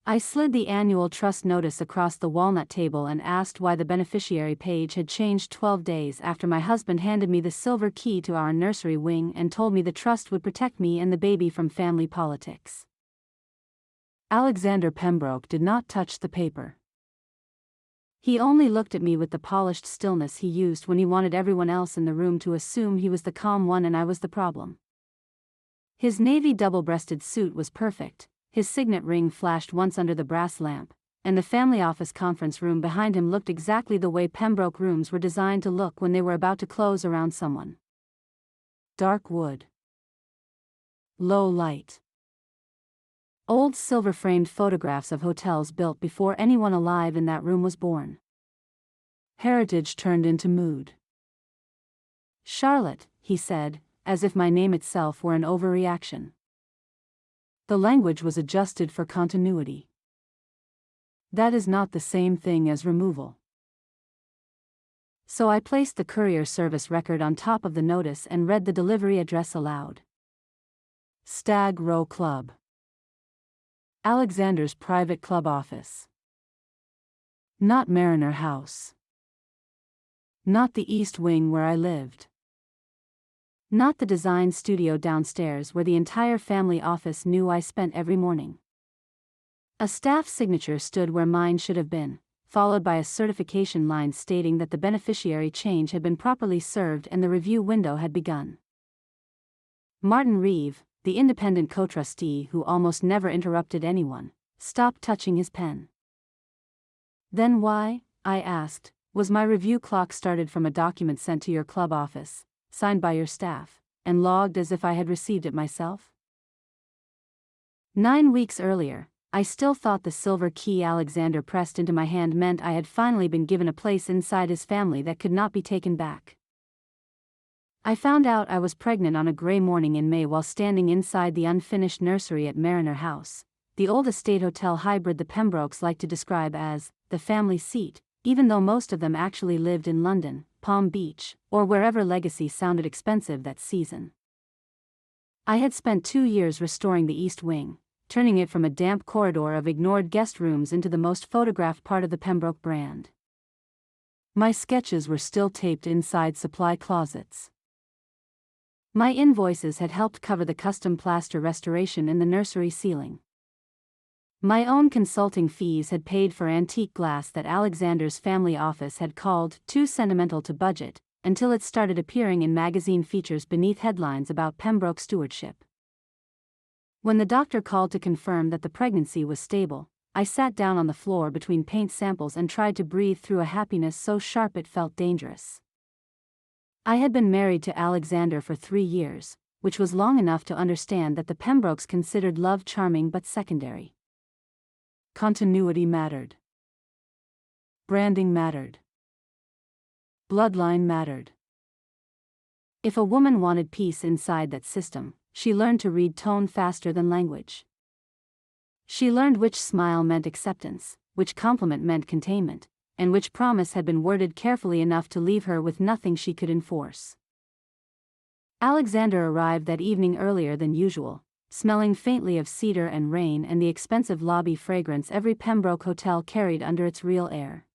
I slid the annual trust notice across the walnut table and asked why the beneficiary page had changed 12 days after my husband handed me the silver key to our nursery wing and told me the trust would protect me and the baby from family politics. Alexander Pembroke did not touch the paper. He only looked at me with the polished stillness he used when he wanted everyone else in the room to assume he was the calm one and I was the problem. His navy double-breasted suit was perfect. His signet ring flashed once under the brass lamp, and the family office conference room behind him looked exactly the way Pembroke rooms were designed to look when they were about to close around someone. Dark wood. Low light. Old silver-framed photographs of hotels built before anyone alive in that room was born. Heritage turned into mood. "Charlotte," he said, as if my name itself were an overreaction. The language was adjusted for continuity. That is not the same thing as removal. So I placed the courier service record on top of the notice and read the delivery address aloud. Stag Row Club. Alexander's private club office. Not Mariner House. Not the East Wing where I lived. Not the design studio downstairs where the entire family office knew I spent every morning. A staff signature stood where mine should have been, followed by a certification line stating that the beneficiary change had been properly served and the review window had begun. Martin Reeve, the independent co-trustee who almost never interrupted anyone, stopped touching his pen. "Then why," I asked, "was my review clock started from a document sent to your club office, signed by your staff, and logged as if I had received it myself?" 9 weeks earlier, I still thought the silver key Alexander pressed into my hand meant I had finally been given a place inside his family that could not be taken back. I found out I was pregnant on a gray morning in May while standing inside the unfinished nursery at Mariner House, the old estate hotel hybrid the Pembrokes like to describe as the family seat, even though most of them actually lived in London, Palm Beach, or wherever legacy sounded expensive that season. I had spent 2 years restoring the East Wing, turning it from a damp corridor of ignored guest rooms into the most photographed part of the Pembroke brand. My sketches were still taped inside supply closets. My invoices had helped cover the custom plaster restoration in the nursery ceiling. My own consulting fees had paid for antique glass that Alexander's family office had called too sentimental to budget, until it started appearing in magazine features beneath headlines about Pembroke stewardship. When the doctor called to confirm that the pregnancy was stable, I sat down on the floor between paint samples and tried to breathe through a happiness so sharp it felt dangerous. I had been married to Alexander for 3 years, which was long enough to understand that the Pembrokes considered love charming but secondary. Continuity mattered. Branding mattered. Bloodline mattered. If a woman wanted peace inside that system, she learned to read tone faster than language. She learned which smile meant acceptance, which compliment meant containment, and which promise had been worded carefully enough to leave her with nothing she could enforce. Alexander arrived that evening earlier than usual, smelling faintly of cedar and rain and the expensive lobby fragrance every Pembroke hotel carried under its real air.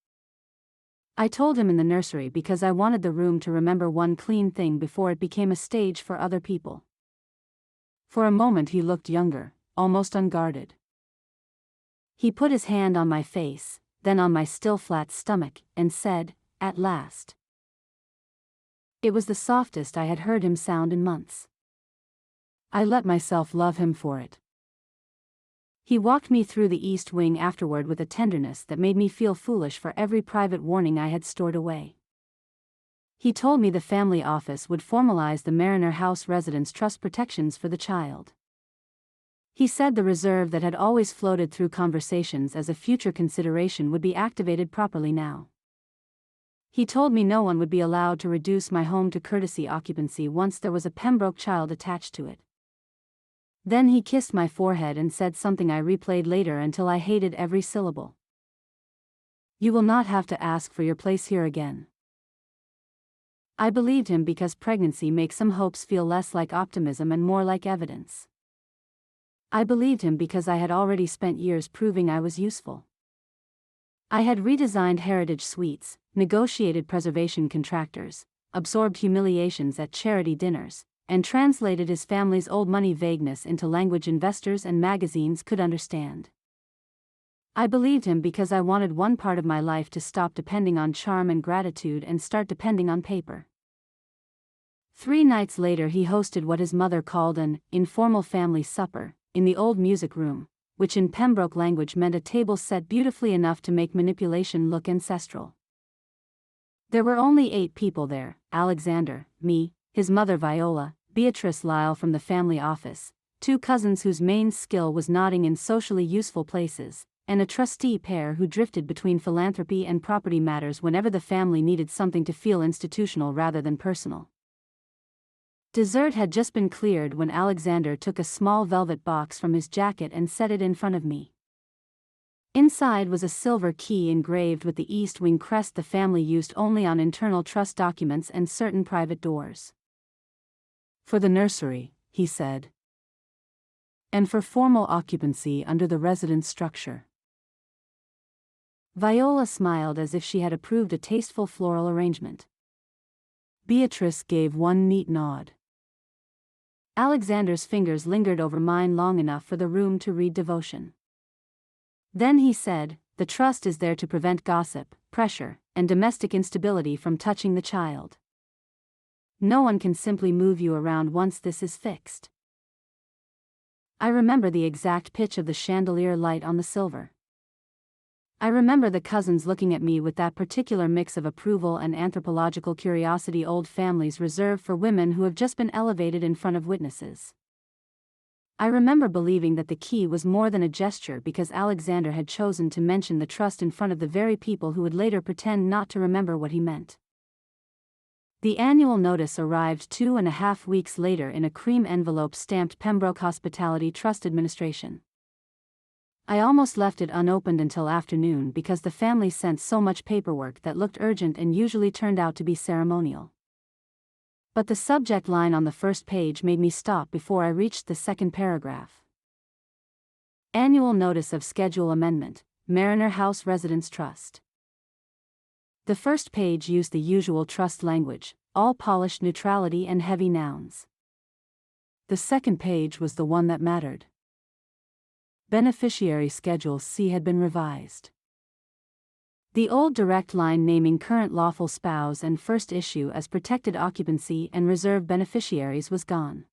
I told him in the nursery because I wanted the room to remember one clean thing before it became a stage for other people. For a moment he looked younger, almost unguarded. He put his hand on my face, then on my still flat stomach, and said, "At last." It was the softest I had heard him sound in months. I let myself love him for it. He walked me through the East Wing afterward with a tenderness that made me feel foolish for every private warning I had stored away. He told me the family office would formalize the Mariner House residence trust protections for the child. He said the reserve that had always floated through conversations as a future consideration would be activated properly now. He told me no one would be allowed to reduce my home to courtesy occupancy once there was a Pembroke child attached to it. Then he kissed my forehead and said something I replayed later until I hated every syllable. "You will not have to ask for your place here again." I believed him because pregnancy makes some hopes feel less like optimism and more like evidence. I believed him because I had already spent years proving I was useful. I had redesigned heritage suites, negotiated preservation contractors, absorbed humiliations at charity dinners, and translated his family's old money vagueness into language investors and magazines could understand. I believed him because I wanted one part of my life to stop depending on charm and gratitude and start depending on paper. 3 nights later he hosted what his mother called an informal family supper, in the old music room, which in Pembroke language meant a table set beautifully enough to make manipulation look ancestral. There were only 8 people there: Alexander, me, his mother Viola, Beatrice Lyle from the family office, 2 cousins whose main skill was nodding in socially useful places, and a trustee pair who drifted between philanthropy and property matters whenever the family needed something to feel institutional rather than personal. Dessert had just been cleared when Alexander took a small velvet box from his jacket and set it in front of me. Inside was a silver key engraved with the East Wing crest the family used only on internal trust documents and certain private doors. "For the nursery," he said. "And for formal occupancy under the residence structure." Viola smiled as if she had approved a tasteful floral arrangement. Beatrice gave one neat nod. Alexander's fingers lingered over mine long enough for the room to read devotion. Then he said, "The trust is there to prevent gossip, pressure, and domestic instability from touching the child. No one can simply move you around once this is fixed." I remember the exact pitch of the chandelier light on the silver. I remember the cousins looking at me with that particular mix of approval and anthropological curiosity old families reserve for women who have just been elevated in front of witnesses. I remember believing that the key was more than a gesture because Alexander had chosen to mention the trust in front of the very people who would later pretend not to remember what he meant. The annual notice arrived 2.5 weeks later in a cream envelope stamped Pembroke Hospitality Trust Administration. I almost left it unopened until afternoon because the family sent so much paperwork that looked urgent and usually turned out to be ceremonial. But the subject line on the first page made me stop before I reached the second paragraph. Annual Notice of Schedule Amendment, Mariner House Residence Trust. The first page used the usual trust language, all polished neutrality and heavy nouns. The second page was the one that mattered. Beneficiary Schedule C had been revised. The old direct line naming current lawful spouse and first issue as protected occupancy and reserve beneficiaries was gone.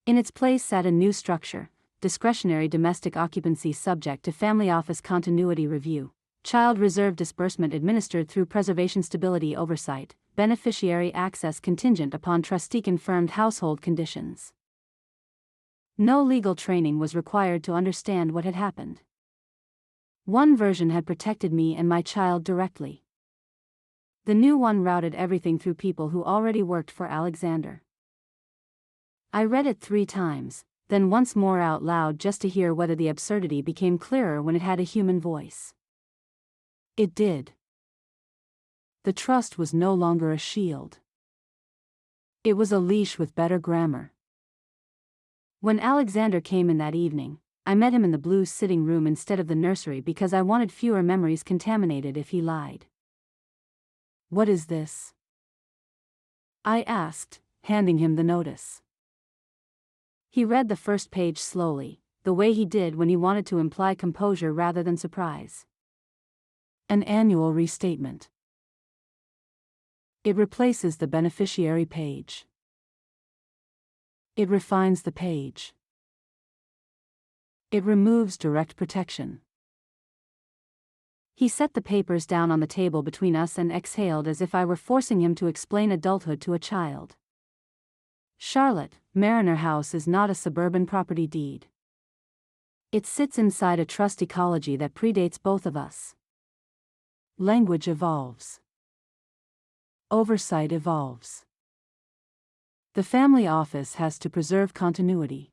In its place sat a new structure: discretionary domestic occupancy subject to family office continuity review, child reserve disbursement administered through preservation stability oversight, beneficiary access contingent upon trustee-confirmed household conditions. No legal training was required to understand what had happened. One version had protected me and my child directly. The new one routed everything through people who already worked for Alexander. I read it 3 times, then once more out loud just to hear whether the absurdity became clearer when it had a human voice. It did. The trust was no longer a shield. It was a leash with better grammar. When Alexander came in that evening, I met him in the blue sitting room instead of the nursery because I wanted fewer memories contaminated if he lied. "What is this?" I asked, handing him the notice. He read the first page slowly, the way he did when he wanted to imply composure rather than surprise. "An annual restatement. It replaces the beneficiary page. It refines the page. It removes direct protection." He set the papers down on the table between us and exhaled as if I were forcing him to explain adulthood to a child. "Charlotte, Mariner House is not a suburban property deed. It sits inside a trust ecology that predates both of us. Language evolves. Oversight evolves. The family office has to preserve continuity.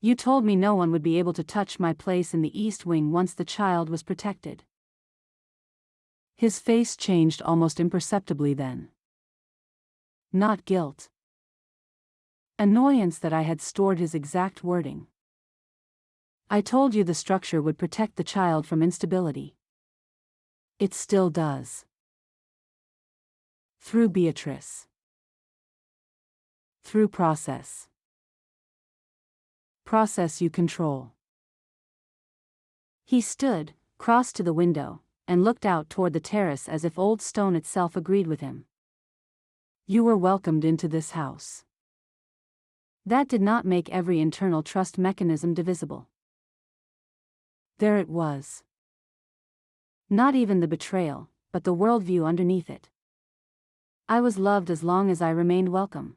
You told me no one would be able to touch my place in the East Wing once the child was protected." His face changed almost imperceptibly then. "Not guilt. Annoyance that I had stored his exact wording. I told you the structure would protect the child from instability. It still does. Through Beatrice. Through process. Process you control. He stood, crossed to the window, and looked out toward the terrace as if old stone itself agreed with him. You were welcomed into this house. That did not make every internal trust mechanism divisible. There it was. Not even the betrayal, but the worldview underneath it. I was loved as long as I remained welcome.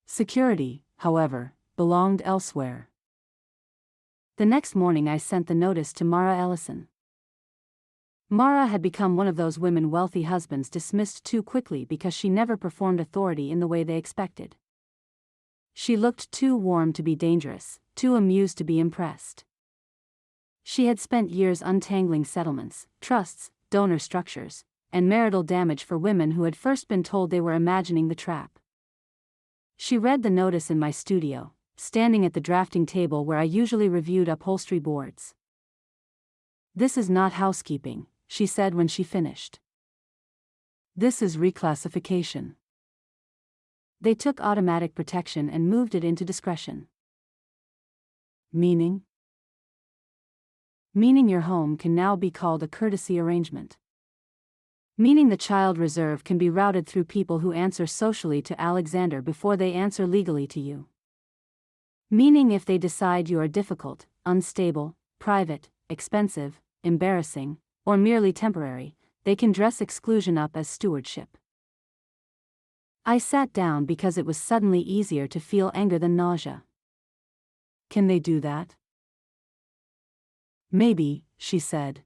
Security, however, belonged elsewhere. The next morning I sent the notice to Mara Ellison. Mara had become one of those women wealthy husbands dismissed too quickly because she never performed authority in the way they expected. She looked too warm to be dangerous, too amused to be impressed. She had spent years untangling settlements, trusts, donor structures, and marital damage for women who had first been told they were imagining the trap. She read the notice in my studio, standing at the drafting table where I usually reviewed upholstery boards. This is not housekeeping, she said when she finished. This is reclassification. They took automatic protection and moved it into discretion. Meaning? Meaning your home can now be called a courtesy arrangement. Meaning the child reserve can be routed through people who answer socially to Alexander before they answer legally to you. Meaning if they decide you are difficult, unstable, private, expensive, embarrassing, or merely temporary, they can dress exclusion up as stewardship. I sat down because it was suddenly easier to feel anger than nausea. Can they do that? Maybe, she said.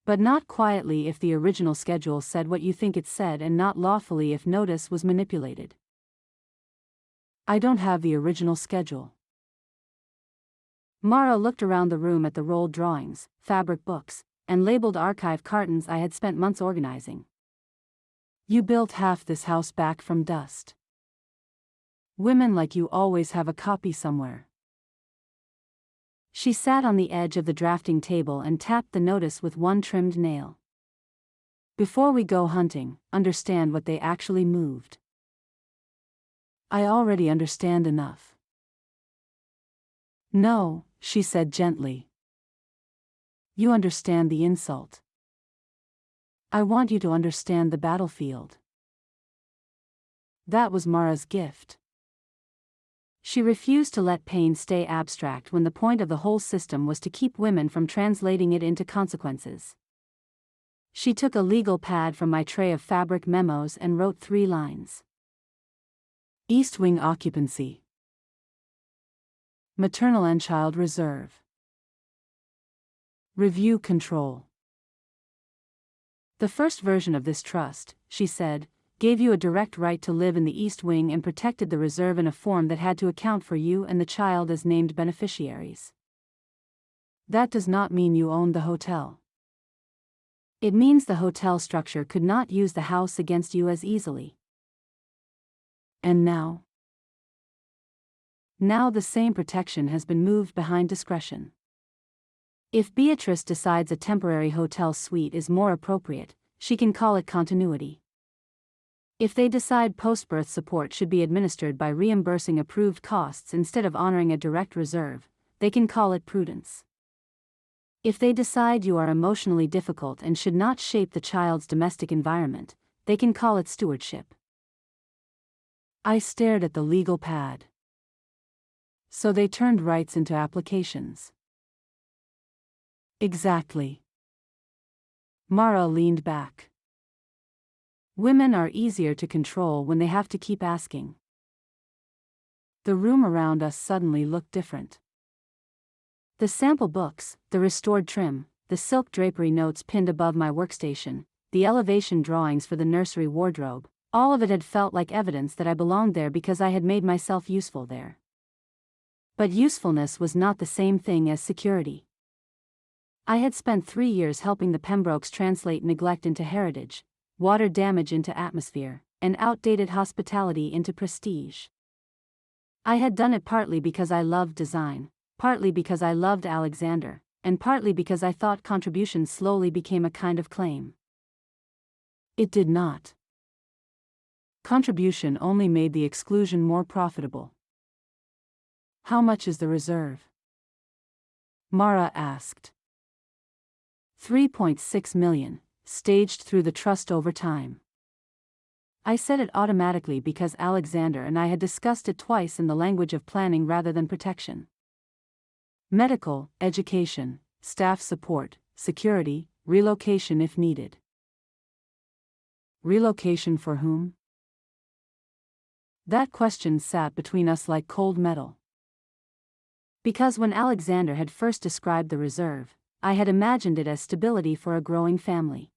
But not quietly if the original schedule said what you think it said, and not lawfully if notice was manipulated. I don't have the original schedule. Mara looked around the room at the rolled drawings, fabric books, and labeled archive cartons I had spent months organizing. You built half this house back from dust. Women like you always have a copy somewhere. She sat on the edge of the drafting table and tapped the notice with one trimmed nail. Before we go hunting, understand what they actually moved. I already understand enough. No, she said gently. You understand the insult. I want you to understand the battlefield. That was Mara's gift. She refused to let pain stay abstract when the point of the whole system was to keep women from translating it into consequences. She took a legal pad from my tray of fabric memos and wrote 3 lines. East Wing occupancy. Maternal and child reserve. Review control. The first version of this trust, she said, gave you a direct right to live in the East Wing and protected the reserve in a form that had to account for you and the child as named beneficiaries. That does not mean you owned the hotel. It means the hotel structure could not use the house against you as easily. And now? Now the same protection has been moved behind discretion. If Beatrice decides a temporary hotel suite is more appropriate, she can call it continuity. If they decide post-birth support should be administered by reimbursing approved costs instead of honoring a direct reserve, they can call it prudence. If they decide you are emotionally difficult and should not shape the child's domestic environment, they can call it stewardship. I stared at the legal pad. So they turned rights into applications. Exactly. Mara leaned back. Women are easier to control when they have to keep asking. The room around us suddenly looked different. The sample books, the restored trim, the silk drapery notes pinned above my workstation, the elevation drawings for the nursery wardrobe, all of it had felt like evidence that I belonged there because I had made myself useful there. But usefulness was not the same thing as security. I had spent 3 years helping the Pembrokes translate neglect into heritage, water damage into atmosphere, and outdated hospitality into prestige. I had done it partly because I loved design, partly because I loved Alexander, and partly because I thought contribution slowly became a kind of claim. It did not. Contribution only made the exclusion more profitable. How much is the reserve? Mara asked. 3.6 million, staged through the trust over time. I said it automatically because Alexander and I had discussed it twice in the language of planning rather than protection. Medical, education, staff support, security, relocation if needed. Relocation for whom? That question sat between us like cold metal. Because when Alexander had first described the reserve, I had imagined it as stability for a growing family.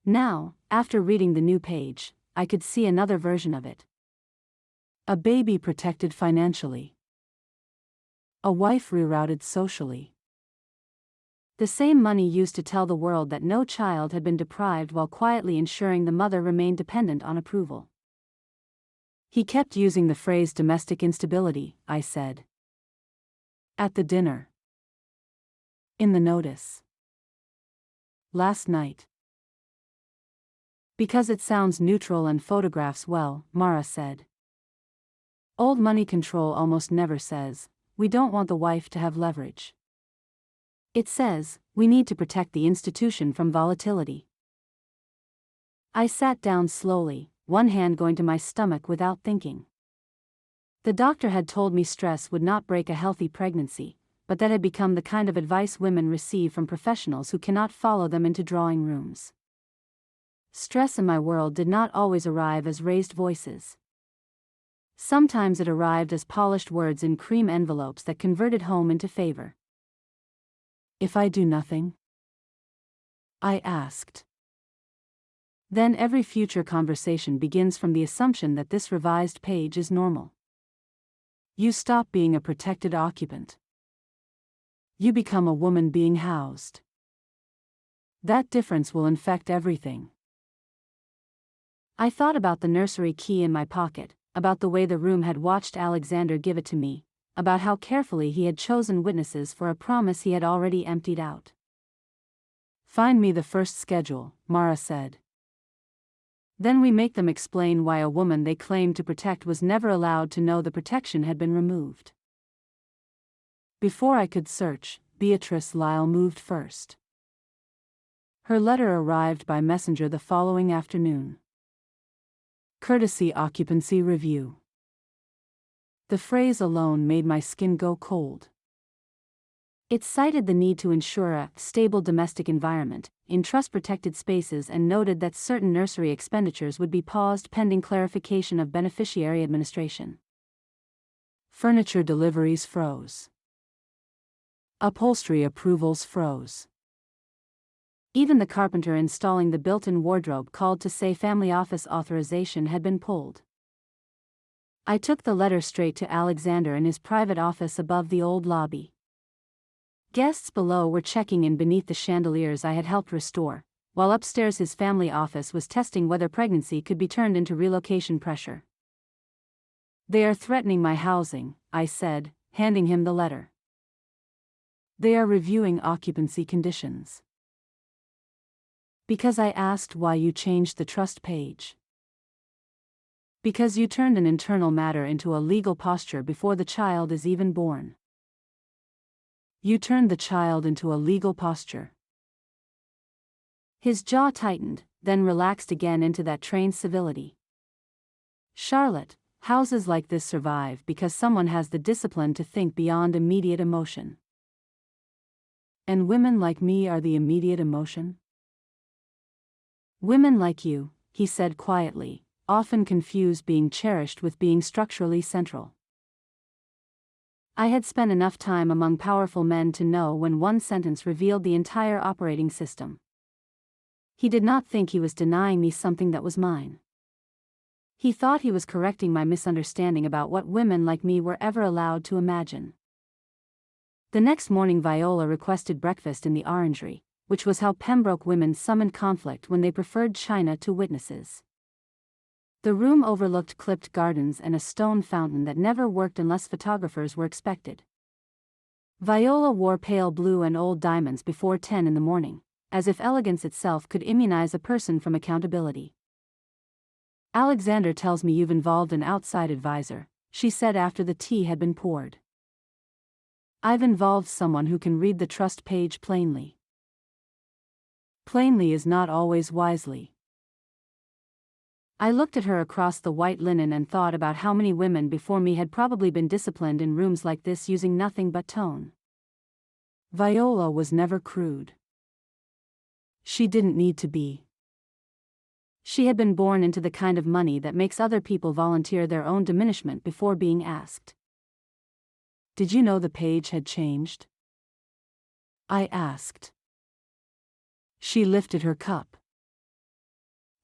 Now, after reading the new page, I could see another version of it. A baby protected financially. A wife rerouted socially. The same money used to tell the world that no child had been deprived while quietly ensuring the mother remained dependent on approval. He kept using the phrase domestic instability, I said. At the dinner. In the notice. Last night. Because it sounds neutral and photographs well, Mara said. Old money control almost never says, we don't want the wife to have leverage. It says, we need to protect the institution from volatility. I sat down slowly, one hand going to my stomach without thinking. The doctor had told me stress would not break a healthy pregnancy, but that had become the kind of advice women receive from professionals who cannot follow them into drawing rooms. Stress in my world did not always arrive as raised voices. Sometimes it arrived as polished words in cream envelopes that converted home into favor. If I do nothing? I asked. Then every future conversation begins from the assumption that this revised page is normal. You stop being a protected occupant. You become a woman being housed. That difference will infect everything. I thought about the nursery key in my pocket, about the way the room had watched Alexander give it to me, about how carefully he had chosen witnesses for a promise he had already emptied out. Find me the first schedule, Mara said. Then we make them explain why a woman they claimed to protect was never allowed to know the protection had been removed. Before I could search, Beatrice Lyle moved first. Her letter arrived by messenger the following afternoon. Courtesy occupancy review. The phrase alone made my skin go cold. It cited the need to ensure a stable domestic environment in trust-protected spaces and noted that certain nursery expenditures would be paused pending clarification of beneficiary administration. Furniture deliveries froze. Upholstery approvals froze. Even the carpenter installing the built-in wardrobe called to say family office authorization had been pulled. I took the letter straight to Alexander in his private office above the old lobby. Guests below were checking in beneath the chandeliers I had helped restore, while upstairs his family office was testing whether pregnancy could be turned into relocation pressure. They are threatening my housing, I said, handing him the letter. They are reviewing occupancy conditions. Because I asked why you changed the trust page. Because you turned an internal matter into a legal posture before the child is even born. You turned the child into a legal posture. His jaw tightened, then relaxed again into that trained civility. Charlotte, houses like this survive because someone has the discipline to think beyond immediate emotion. And women like me are the immediate emotion? Women like you, he said quietly, often confuse being cherished with being structurally central. I had spent enough time among powerful men to know when one sentence revealed the entire operating system. He did not think he was denying me something that was mine. He thought he was correcting my misunderstanding about what women like me were ever allowed to imagine. The next morning Viola requested breakfast in the orangery, which was how Pembroke women summoned conflict when they preferred china to witnesses. The room overlooked clipped gardens and a stone fountain that never worked unless photographers were expected. Viola wore pale blue and old diamonds before 10 in the morning, as if elegance itself could immunize a person from accountability. "Alexander tells me you've involved an outside advisor," she said after the tea had been poured. "I've involved someone who can read the trust page plainly." Plainly is not always wisely. I looked at her across the white linen and thought about how many women before me had probably been disciplined in rooms like this using nothing but tone. Viola was never crude. She didn't need to be. She had been born into the kind of money that makes other people volunteer their own diminishment before being asked. "Did you know the page had changed?" I asked. She lifted her cup.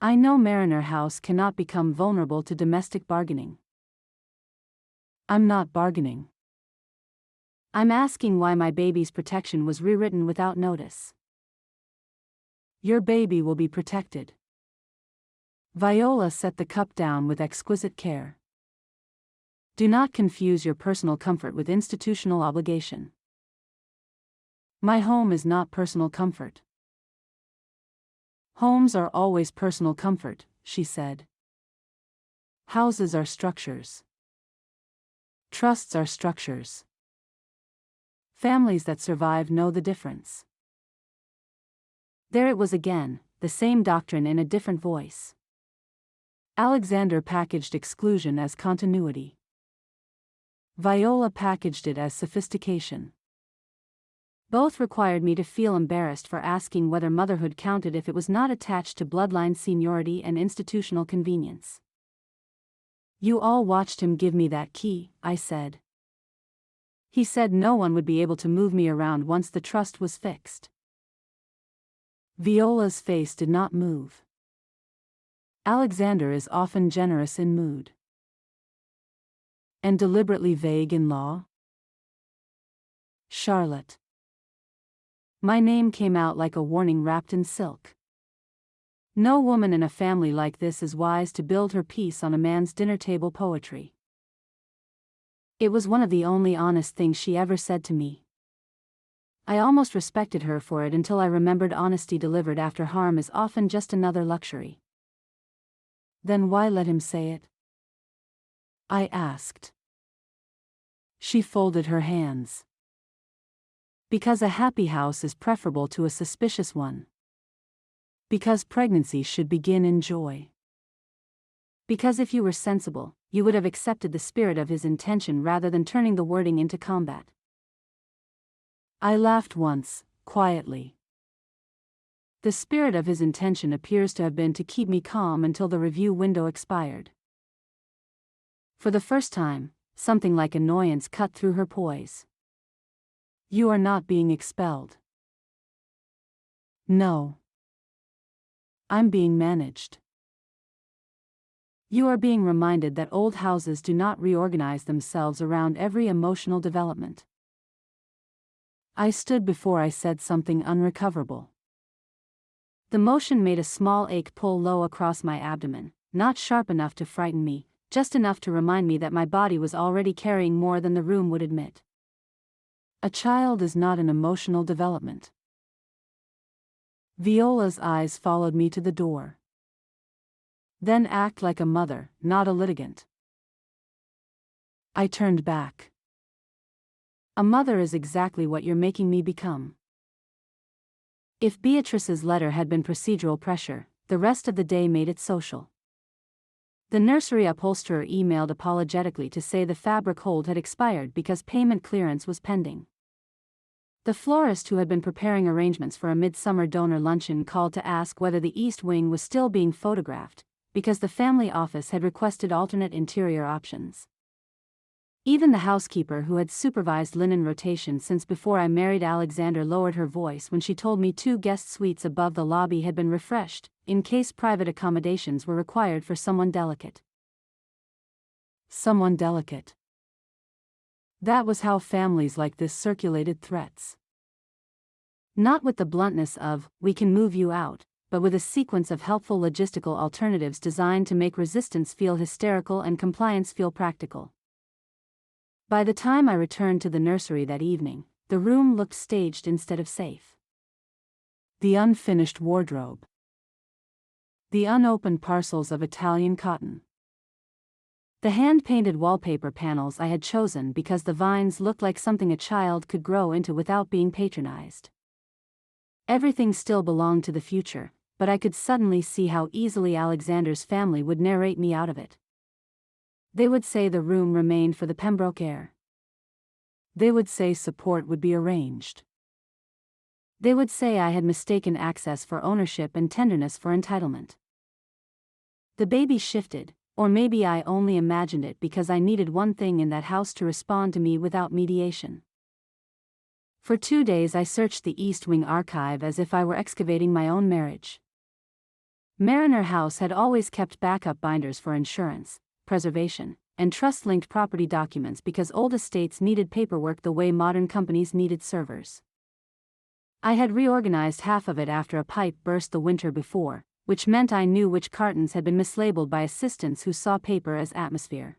"I know Mariner House cannot become vulnerable to domestic bargaining." "I'm not bargaining. I'm asking why my baby's protection was rewritten without notice." "Your baby will be protected." Viola set the cup down with exquisite care. "Do not confuse your personal comfort with institutional obligation." "My home is not personal comfort." "Homes are always personal comfort," she said. "Houses are structures. Trusts are structures. Families that survive know the difference." There it was again, the same doctrine in a different voice. Alexander packaged exclusion as continuity. Viola packaged it as sophistication. Both required me to feel embarrassed for asking whether motherhood counted if it was not attached to bloodline seniority and institutional convenience. "You all watched him give me that key," I said. "He said no one would be able to move me around once the trust was fixed." Viola's face did not move. Alexander is often generous in mood. And deliberately vague in law. Charlotte. My name came out like a warning wrapped in silk. No woman in a family like this is wise to build her peace on a man's dinner table poetry. It was one of the only honest things she ever said to me. I almost respected her for it until I remembered honesty delivered after harm is often just another luxury. "Then why let him say it?" I asked. She folded her hands. "Because a happy house is preferable to a suspicious one. Because pregnancy should begin in joy. Because if you were sensible, you would have accepted the spirit of his intention rather than turning the wording into combat." I laughed once, quietly. The spirit of his intention appears to have been to keep me calm until the review window expired. For the first time, something like annoyance cut through her poise. "You are not being expelled." "No. I'm being managed." "You are being reminded that old houses do not reorganize themselves around every emotional development." I stood before I said something unrecoverable. The motion made a small ache pull low across my abdomen, not sharp enough to frighten me, just enough to remind me that my body was already carrying more than the room would admit. A child is not an emotional development. Viola's eyes followed me to the door. "Then act like a mother, not a litigant." I turned back. "A mother is exactly what you're making me become." If Beatrice's letter had been procedural pressure, the rest of the day made it social. The nursery upholsterer emailed apologetically to say the fabric hold had expired because payment clearance was pending. The florist who had been preparing arrangements for a midsummer donor luncheon called to ask whether the East Wing was still being photographed, because the family office had requested alternate interior options. Even the housekeeper who had supervised linen rotation since before I married Alexander lowered her voice when she told me 2 guest suites above the lobby had been refreshed, in case private accommodations were required for someone delicate. Someone delicate. That was how families like this circulated threats. Not with the bluntness of, "we can move you out," but with a sequence of helpful logistical alternatives designed to make resistance feel hysterical and compliance feel practical. By the time I returned to the nursery that evening, the room looked staged instead of safe. The unfinished wardrobe. The unopened parcels of Italian cotton. The hand-painted wallpaper panels I had chosen because the vines looked like something a child could grow into without being patronized. Everything still belonged to the future, but I could suddenly see how easily Alexander's family would narrate me out of it. They would say the room remained for the Pembroke heir. They would say support would be arranged. They would say I had mistaken access for ownership and tenderness for entitlement. The baby shifted, or maybe I only imagined it because I needed one thing in that house to respond to me without mediation. For 2 days I searched the East Wing archive as if I were excavating my own marriage. Mariner House had always kept backup binders for insurance, preservation, and trust-linked property documents because old estates needed paperwork the way modern companies needed servers. I had reorganized half of it after a pipe burst the winter before, which meant I knew which cartons had been mislabeled by assistants who saw paper as atmosphere.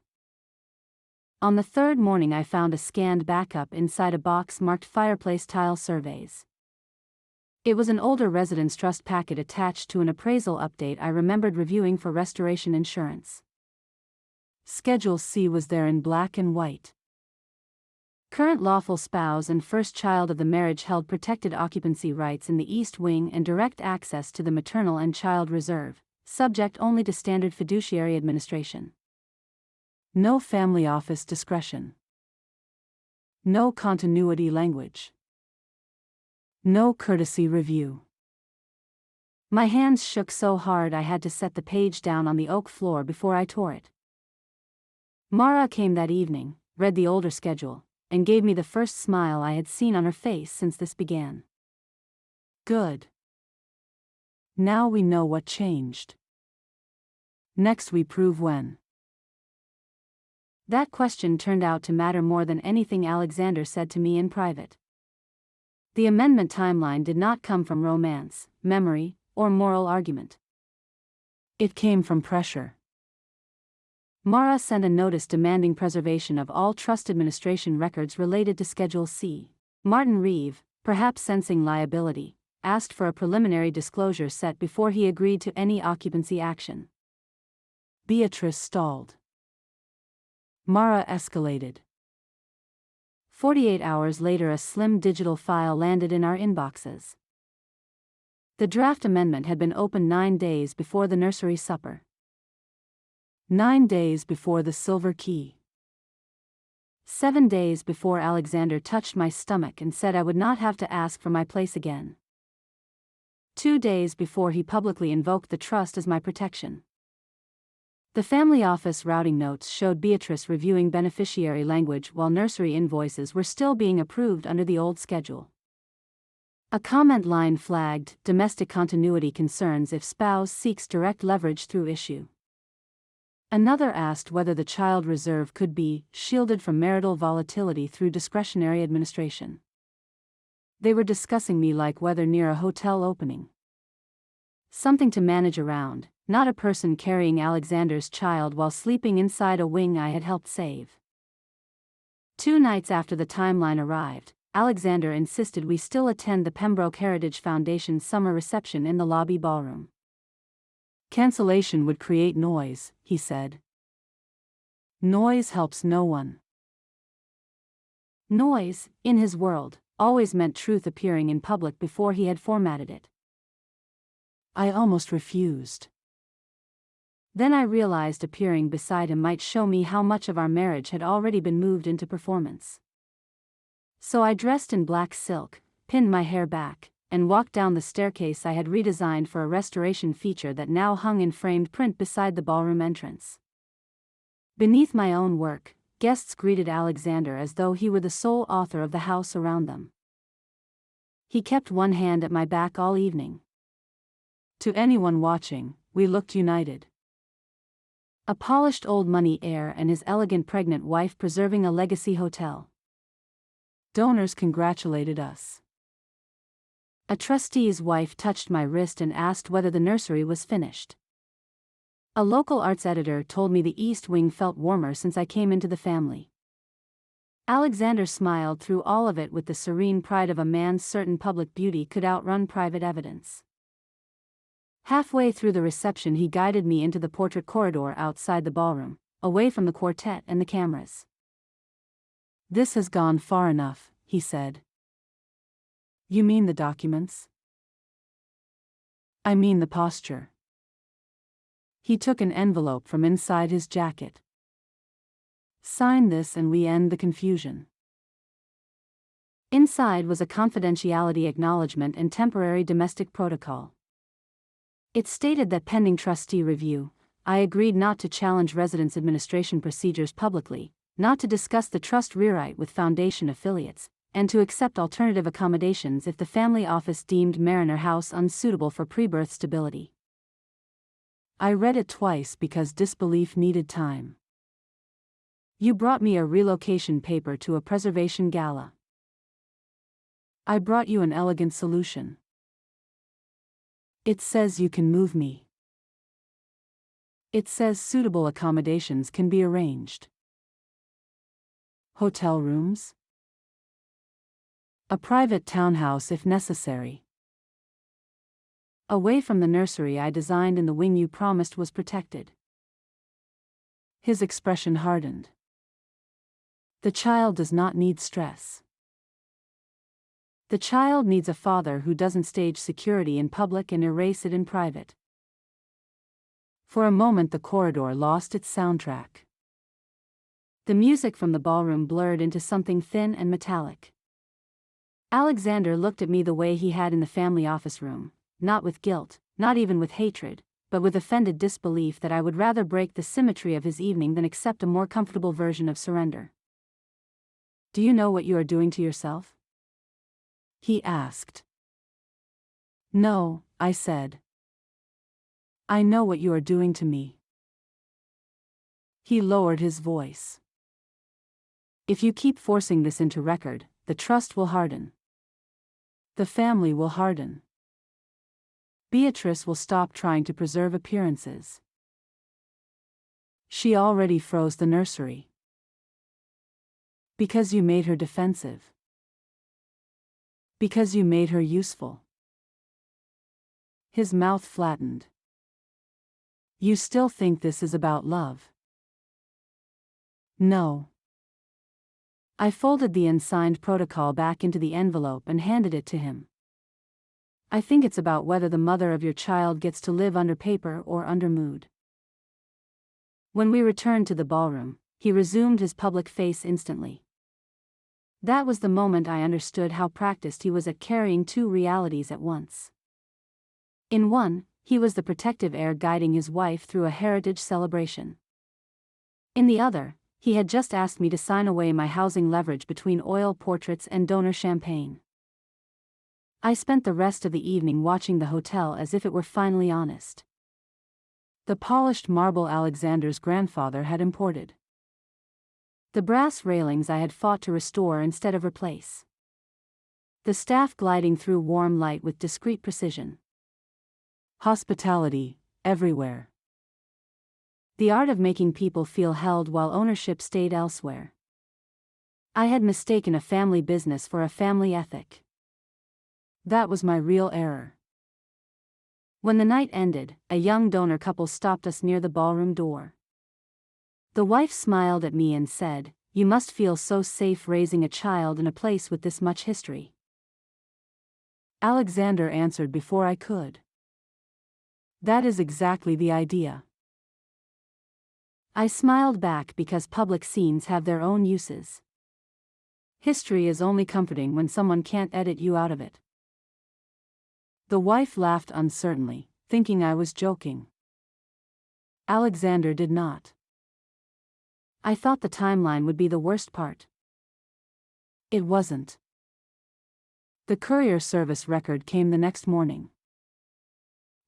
On the third morning I found a scanned backup inside a box marked Fireplace Tile Surveys. It was an older residence trust packet attached to an appraisal update I remembered reviewing for restoration insurance. Schedule C was there in black and white. Current lawful spouse and first child of the marriage held protected occupancy rights in the East Wing and direct access to the maternal and child reserve, subject only to standard fiduciary administration. No family office discretion. No continuity language. No courtesy review. My hands shook so hard I had to set the page down on the oak floor before I tore it. Mara came that evening, read the older schedule, and gave me the first smile I had seen on her face since this began. Good. Now we know what changed. Next we prove when. That question turned out to matter more than anything Alexander said to me in private. The amendment timeline did not come from romance, memory, or moral argument. It came from pressure. Mara sent a notice demanding preservation of all trust administration records related to Schedule C. Martin Reeve, perhaps sensing liability, asked for a preliminary disclosure set before he agreed to any occupancy action. Beatrice stalled. Mara escalated. 48 hours later a slim digital file landed in our inboxes. The draft amendment had been opened 9 days before the nursery supper. 9 days before the silver key. 7 days before Alexander touched my stomach and said I would not have to ask for my place again. 2 days before he publicly invoked the trust as my protection. The family office routing notes showed Beatrice reviewing beneficiary language while nursery invoices were still being approved under the old schedule. A comment line flagged domestic continuity concerns if spouse seeks direct leverage through issue. Another asked whether the child reserve could be shielded from marital volatility through discretionary administration. They were discussing me like weather near a hotel opening. Something to manage around, not a person carrying Alexander's child while sleeping inside a wing I had helped save. 2 nights after the timeline arrived, Alexander insisted we still attend the Pembroke Heritage Foundation summer reception in the lobby ballroom. Cancellation would create noise, he said. Noise helps no one. Noise, in his world, always meant truth appearing in public before he had formatted it. I almost refused. Then I realized appearing beside him might show me how much of our marriage had already been moved into performance. So I dressed in black silk, pinned my hair back, and walked down the staircase I had redesigned for a restoration feature that now hung in framed print beside the ballroom entrance. Beneath my own work, guests greeted Alexander as though he were the sole author of the house around them. He kept one hand at my back all evening. To anyone watching, we looked united. A polished old money heir and his elegant pregnant wife preserving a legacy hotel. Donors congratulated us. A trustee's wife touched my wrist and asked whether the nursery was finished. A local arts editor told me the East Wing felt warmer since I came into the family. Alexander smiled through all of it with the serene pride of a man certain public beauty could outrun private evidence. Halfway through the reception he guided me into the portrait corridor outside the ballroom, away from the quartet and the cameras. "This has gone far enough," he said. "You mean the documents?" "I mean the posture." He took an envelope from inside his jacket. "Sign this and we end the confusion." Inside was a confidentiality acknowledgement and temporary domestic protocol. It stated that pending trustee review, I agreed not to challenge residence administration procedures publicly, not to discuss the trust rewrite with foundation affiliates, and to accept alternative accommodations if the family office deemed Mariner House unsuitable for pre-birth stability. I read it twice because disbelief needed time. "You brought me a relocation paper to a preservation gala." "I brought you an elegant solution. It says you can move me. It says suitable accommodations can be arranged." "Hotel rooms?" "A private townhouse if necessary." "Away from the nursery I designed in the wing you promised was protected." His expression hardened. "The child does not need stress. The child needs a father who doesn't stage security in public and erase it in private." For a moment the corridor lost its soundtrack. The music from the ballroom blurred into something thin and metallic. Alexander looked at me the way he had in the family office room, not with guilt, not even with hatred, but with offended disbelief that I would rather break the symmetry of his evening than accept a more comfortable version of surrender. "Do you know what you are doing to yourself?" he asked. "No," I said. "I know what you are doing to me." He lowered his voice. "If you keep forcing this into record, the trust will harden. The family will harden. Beatrice will stop trying to preserve appearances. She already froze the nursery. Because you made her defensive. Because you made her useful." His mouth flattened. "You still think this is about love?" "No." I folded the unsigned protocol back into the envelope and handed it to him. "I think it's about whether the mother of your child gets to live under paper or under mood." When we returned to the ballroom, he resumed his public face instantly. That was the moment I understood how practiced he was at carrying two realities at once. In one, he was the protective heir guiding his wife through a heritage celebration. In the other, he had just asked me to sign away my housing leverage between oil portraits and donor champagne. I spent the rest of the evening watching the hotel as if it were finally honest. The polished marble Alexander's grandfather had imported. The brass railings I had fought to restore instead of replace. The staff gliding through warm light with discreet precision. Hospitality, everywhere. The art of making people feel held while ownership stayed elsewhere. I had mistaken a family business for a family ethic. That was my real error. When the night ended, a young donor couple stopped us near the ballroom door. The wife smiled at me and said, "You must feel so safe raising a child in a place with this much history." Alexander answered before I could. "That is exactly the idea." I smiled back because public scenes have their own uses. History is only comforting when someone can't edit you out of it. The wife laughed uncertainly, thinking I was joking. Alexander did not. I thought the timeline would be the worst part. It wasn't. The courier service record came the next morning.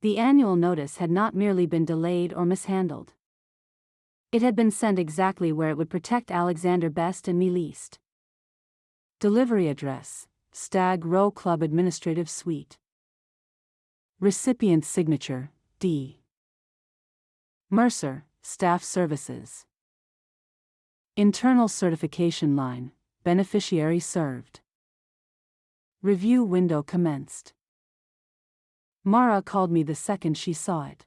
The annual notice had not merely been delayed or mishandled. It had been sent exactly where it would protect Alexander best and me least. Delivery address, Stag Row Club Administrative Suite. Recipient signature, D. Mercer, Staff Services. Internal certification line, beneficiary served. Review window commenced. Mara called me the second she saw it.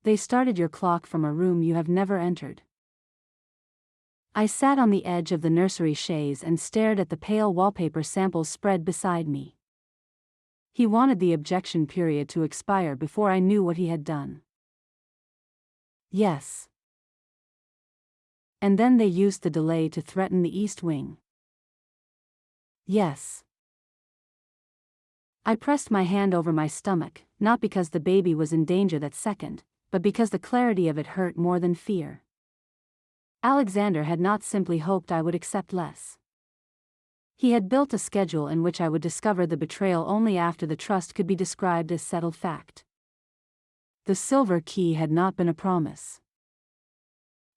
They started your clock from a room you have never entered. I sat on the edge of the nursery chaise and stared at the pale wallpaper samples spread beside me. He wanted the objection period to expire before I knew what he had done. Yes. And then they used the delay to threaten the East Wing. Yes. I pressed my hand over my stomach, not because the baby was in danger that second, but because the clarity of it hurt more than fear. Alexander had not simply hoped I would accept less. He had built a schedule in which I would discover the betrayal only after the trust could be described as settled fact. The silver key had not been a promise.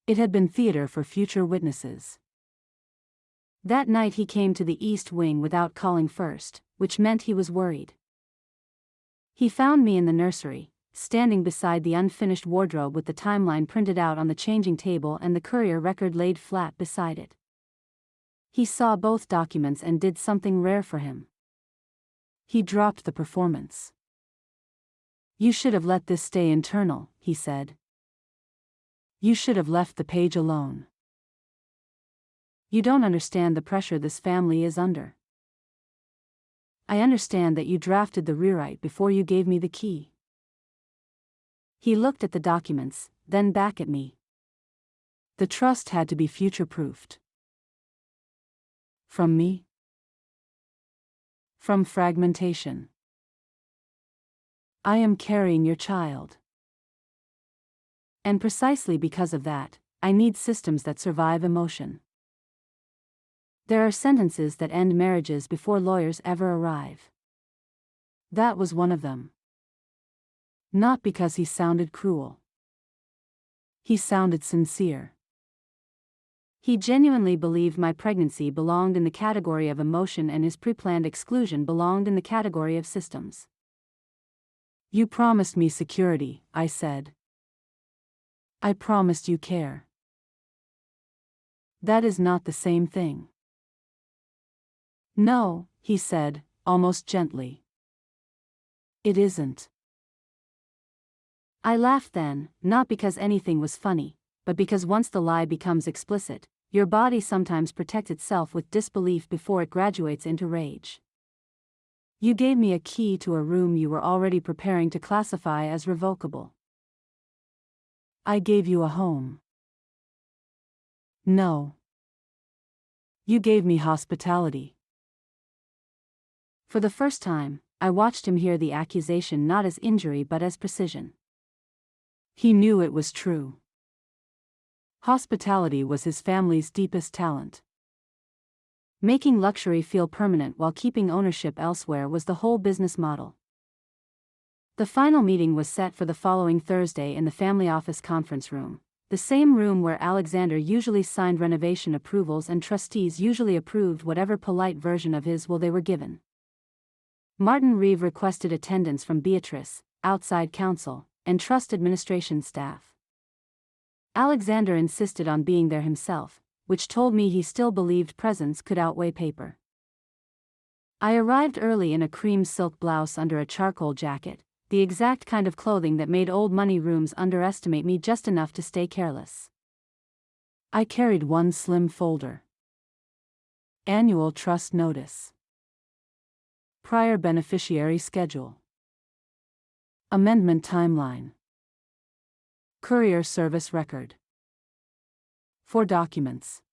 It had been theater for future witnesses. That night he came to the East Wing without calling first, which meant he was worried. He found me in the nursery, standing beside the unfinished wardrobe with the timeline printed out on the changing table and the courier record laid flat beside it. He saw both documents and did something rare for him. He dropped the performance. "You should have let this stay internal," he said. "You should have left the page alone. You don't understand the pressure this family is under. I understand that you drafted the rewrite before you gave me the key." He looked at the documents, then back at me. The trust had to be future-proofed. From me? From fragmentation. I am carrying your child. And precisely because of that, I need systems that survive emotion. There are sentences that end marriages before lawyers ever arrive. That was one of them. Not because he sounded cruel. He sounded sincere. He genuinely believed my pregnancy belonged in the category of emotion and his pre-planned exclusion belonged in the category of systems. "You promised me security," I said. "I promised you care." That is not the same thing. "No," he said, almost gently. "It isn't." I laughed then, not because anything was funny, but because once the lie becomes explicit, your body sometimes protects itself with disbelief before it graduates into rage. "You gave me a key to a room you were already preparing to classify as revocable. I gave you a home." "No. You gave me hospitality." For the first time, I watched him hear the accusation not as injury but as precision. He knew it was true. Hospitality was his family's deepest talent. Making luxury feel permanent while keeping ownership elsewhere was the whole business model. The final meeting was set for the following Thursday in the family office conference room, the same room where Alexander usually signed renovation approvals and trustees usually approved whatever polite version of his will they were given. Martin Reeve requested attendance from Beatrice, outside counsel, and trust administration staff. Alexander insisted on being there himself, which told me he still believed presence could outweigh paper. I arrived early in a cream silk blouse under a charcoal jacket, the exact kind of clothing that made old money rooms underestimate me just enough to stay careless. I carried one slim folder. Annual trust notice. Prior beneficiary schedule. Amendment timeline. Courier service record. 4 documents.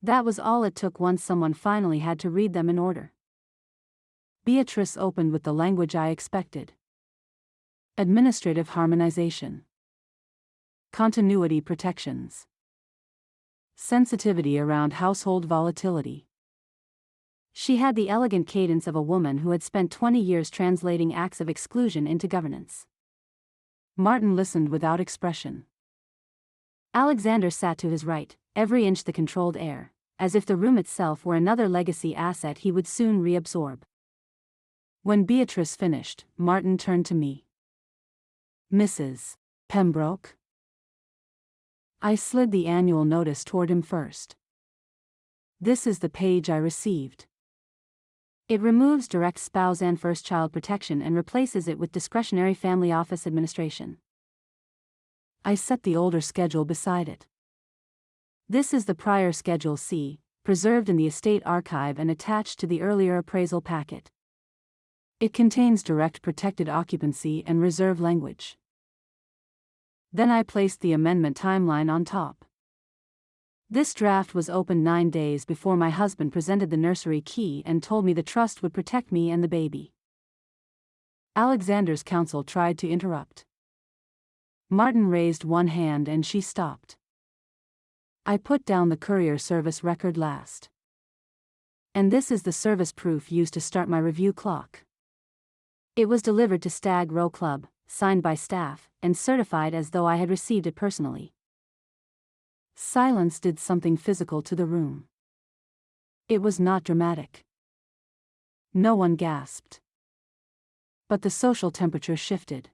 That was all it took once someone finally had to read them in order. Beatrice opened with the language I expected. Administrative harmonization. Continuity protections. Sensitivity around household volatility. She had the elegant cadence of a woman who had spent 20 years translating acts of exclusion into governance. Martin listened without expression. Alexander sat to his right, every inch the controlled heir, as if the room itself were another legacy asset he would soon reabsorb. When Beatrice finished, Martin turned to me. "Mrs. Pembroke?" I slid the annual notice toward him first. "This is the page I received. It removes direct spouse and first child protection and replaces it with discretionary family office administration." I set the older schedule beside it. "This is the prior Schedule C, preserved in the estate archive and attached to the earlier appraisal packet. It contains direct protected occupancy and reserve language." Then I placed the amendment timeline on top. This draft was opened 9 days before my husband presented the nursery key and told me the trust would protect me and the baby. Alexander's counsel tried to interrupt. Martin raised one hand and she stopped. I put down the courier service record last. "And this is the service proof used to start my review clock. It was delivered to Stag Row Club, signed by staff, and certified as though I had received it personally." Silence did something physical to the room. It was not dramatic. No one gasped. But the social temperature shifted.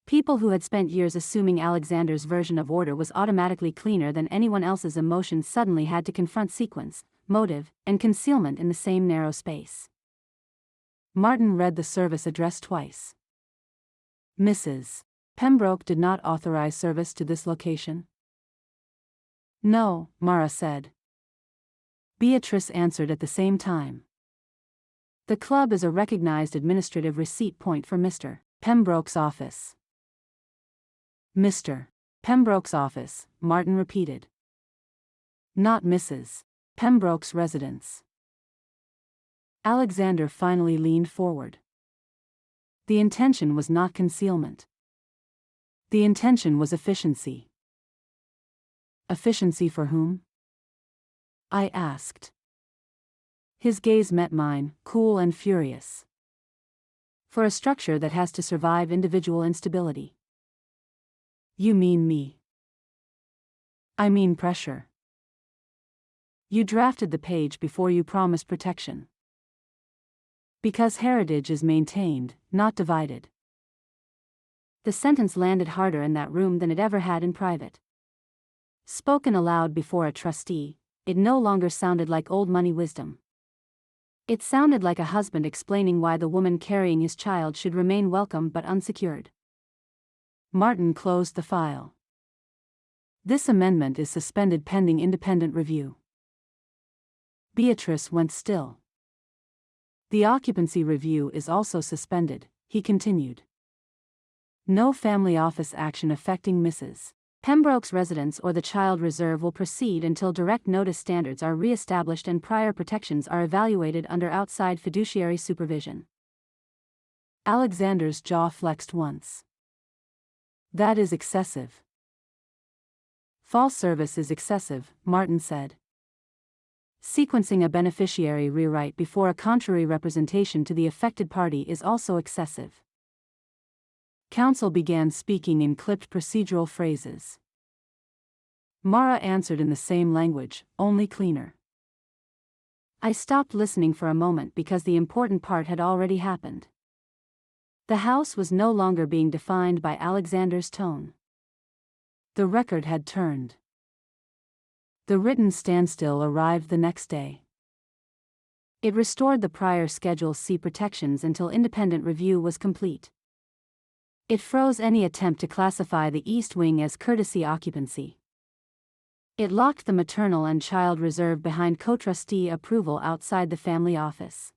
People who had spent years assuming Alexander's version of order was automatically cleaner than anyone else's emotions suddenly had to confront sequence, motive, and concealment in the same narrow space. Martin read the service address twice. "Mrs. Pembroke did not authorize service to this location?" "No," Mara said. Beatrice answered at the same time. "The club is a recognized administrative receipt point for Mr. Pembroke's office." "Mr. Pembroke's office," Martin repeated. "Not Mrs. Pembroke's residence." Alexander finally leaned forward. The intention was not concealment. The intention was efficiency. Efficiency for whom? I asked. His gaze met mine, cool and furious. "For a structure that has to survive individual instability." "You mean me?" "I mean pressure. You drafted the page before you promised protection. Because heritage is maintained, not divided." The sentence landed harder in that room than it ever had in private. Spoken aloud before a trustee, it no longer sounded like old money wisdom. It sounded like a husband explaining why the woman carrying his child should remain welcome but unsecured. Martin closed the file. "This amendment is suspended pending independent review." Beatrice went still. "The occupancy review is also suspended," he continued. "No family office action affecting Mrs. Pembroke's residence or the child reserve will proceed until direct notice standards are re-established and prior protections are evaluated under outside fiduciary supervision." Alexander's jaw flexed once. "That is excessive." "False service is excessive," Martin said. "Sequencing a beneficiary rewrite before a contrary representation to the affected party is also excessive." Counsel began speaking in clipped procedural phrases. Mara answered in the same language, only cleaner. I stopped listening for a moment because the important part had already happened. The house was no longer being defined by Alexander's tone. The record had turned. The written standstill arrived the next day. It restored the prior Schedule C protections until independent review was complete. It froze any attempt to classify the East Wing as courtesy occupancy. It locked the maternal and child reserve behind co-trustee approval outside the family office.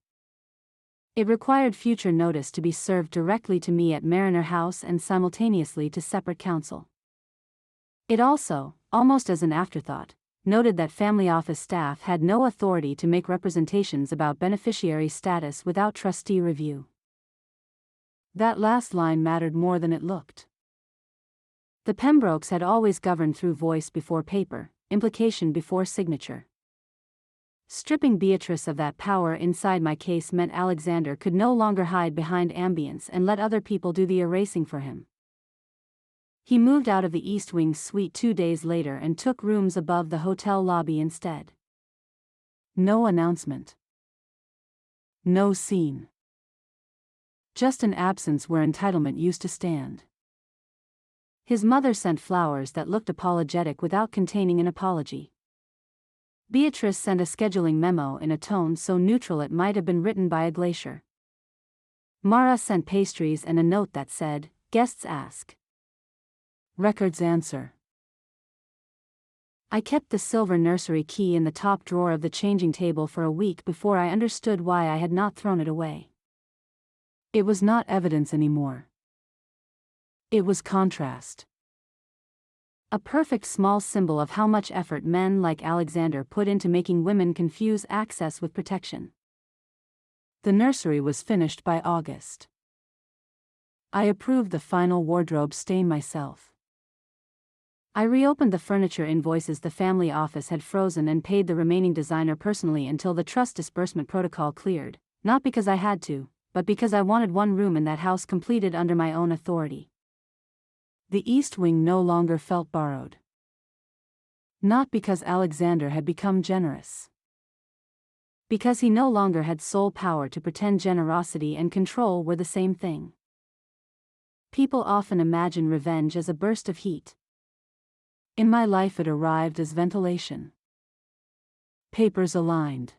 It required future notice to be served directly to me at Mariner House and simultaneously to separate counsel. It also, almost as an afterthought, noted that family office staff had no authority to make representations about beneficiary status without trustee review. That last line mattered more than it looked. The Pembrokes had always governed through voice before paper, implication before signature. Stripping Beatrice of that power inside my case meant Alexander could no longer hide behind ambience and let other people do the erasing for him. He moved out of the East Wing suite 2 days later and took rooms above the hotel lobby instead. No announcement. No scene. Just an absence where entitlement used to stand. His mother sent flowers that looked apologetic without containing an apology. Beatrice sent a scheduling memo in a tone so neutral it might have been written by a glacier. Mara sent pastries and a note that said, "Guests ask. Records answer." I kept the silver nursery key in the top drawer of the changing table for a week before I understood why I had not thrown it away. It was not evidence anymore. It was contrast. A perfect small symbol of how much effort men like Alexander put into making women confuse access with protection. The nursery was finished by August. I approved the final wardrobe stain myself. I reopened the furniture invoices the family office had frozen and paid the remaining designer personally until the trust disbursement protocol cleared, not because I had to, but because I wanted one room in that house completed under my own authority. The East Wing no longer felt borrowed. Not because Alexander had become generous. Because he no longer had sole power to pretend generosity and control were the same thing. People often imagine revenge as a burst of heat. In my life it arrived as ventilation. Papers aligned.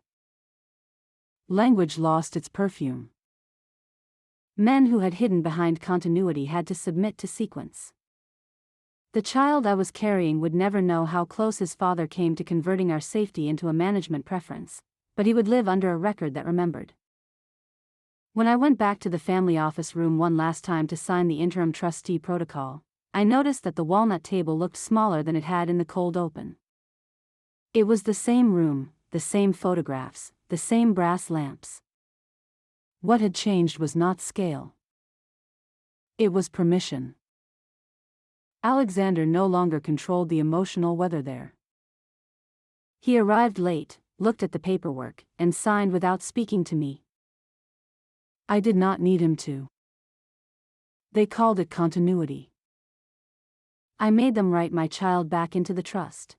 Language lost its perfume. Men who had hidden behind continuity had to submit to sequence. The child I was carrying would never know how close his father came to converting our safety into a management preference, but he would live under a record that remembered. When I went back to the family office room one last time to sign the interim trustee protocol, I noticed that the walnut table looked smaller than it had in the cold open. It was the same room, the same photographs, the same brass lamps. What had changed was not scale. It was permission. Alexander no longer controlled the emotional weather there. He arrived late, looked at the paperwork, and signed without speaking to me. I did not need him to. They called it continuity. I made them write my child back into the trust.